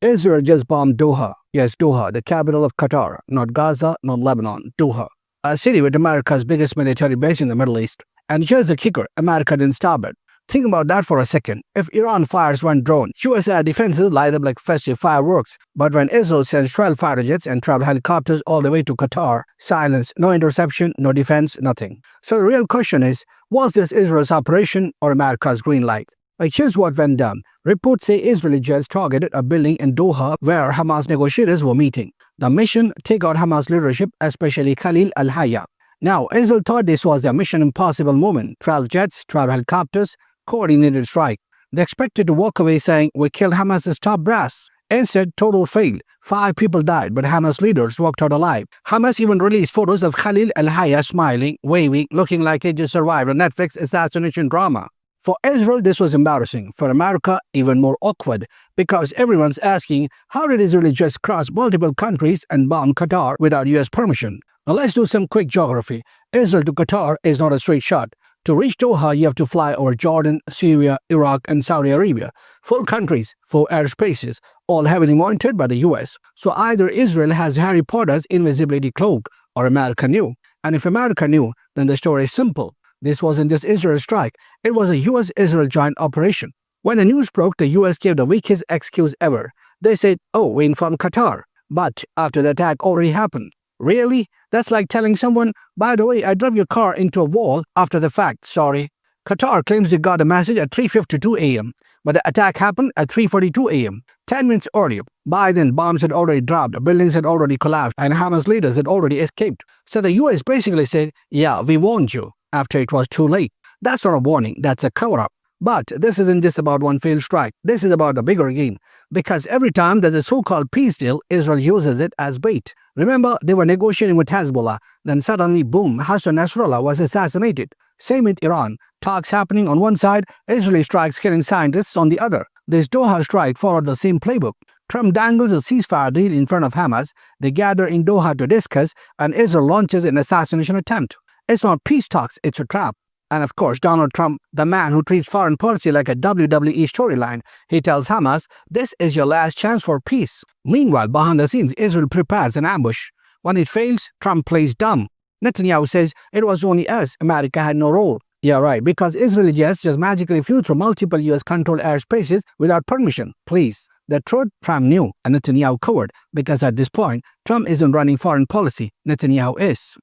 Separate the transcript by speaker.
Speaker 1: Israel just bombed Doha. Yes, Doha, the capital of Qatar, not Gaza, not Lebanon, Doha, a city with America's biggest military base in the Middle East. And here's the kicker, America didn't stop it. Think about that for a second. If Iran fires one drone, US air defenses light up like festive fireworks. But when Israel sends 12 fighter jets and 12 helicopters all the way to Qatar, silence, no interception, no defense, nothing. So the real question is, was this Israel's operation or America's green light? Here's what went down. Reports say Israeli jets targeted a building in Doha where Hamas negotiators were meeting. The mission, take out Hamas leadership, especially Khalil al-Hayya. Now, Israel thought this was their Mission Impossible moment. 12 jets, 12 helicopters, coordinated strike. They expected to walk away saying, we killed Hamas's top brass. Instead, total fail. 5 people died, but Hamas leaders walked out alive. Hamas even released photos of Khalil al-Hayya smiling, waving, looking like he just survived a Netflix assassination drama. For Israel, this was embarrassing. For America, even more awkward, because everyone's asking, how did Israel just cross multiple countries and bomb Qatar without US permission? Now let's do some quick geography. Israel to Qatar is not a straight shot. To reach Doha, you have to fly over Jordan, Syria, Iraq, and Saudi Arabia. 4 countries, 4 airspaces, all heavily monitored by the US. So either Israel has Harry Potter's invisibility cloak, or America knew. And if America knew, then the story is simple. This wasn't just Israel's strike, it was a US-Israel joint operation. When the news broke, the US gave the weakest excuse ever. They said, oh, we informed Qatar. But after the attack already happened. Really? That's like telling someone, by the way, I drove your car into a wall after the fact, sorry. Qatar claims they got a message at 3:52 a.m., but the attack happened at 3:42 a.m., 10 minutes earlier. By then, bombs had already dropped, buildings had already collapsed, and Hamas leaders had already escaped. So the US basically said, yeah, we warned you, after it was too late. That's not a warning, that's a cover-up. But this isn't just about one failed strike. This is about the bigger game. Because every time there's a so-called peace deal, Israel uses it as bait. Remember, they were negotiating with Hezbollah. Then suddenly, boom, Hassan Nasrallah was assassinated. Same with Iran. Talks happening on one side, Israeli strikes killing scientists on the other. This Doha strike followed the same playbook. Trump dangles a ceasefire deal in front of Hamas. They gather in Doha to discuss, and Israel launches an assassination attempt. It's not peace talks, it's a trap. And of course, Donald Trump, the man who treats foreign policy like a WWE storyline, he tells Hamas, this is your last chance for peace. Meanwhile, behind the scenes, Israel prepares an ambush. When it fails, Trump plays dumb. Netanyahu says, it was only us, America had no role. Yeah, right, because Israeli jets just magically flew through multiple US-controlled airspaces without permission. Please. The truth, Trump knew, and Netanyahu covered, because at this point, Trump isn't running foreign policy, Netanyahu is.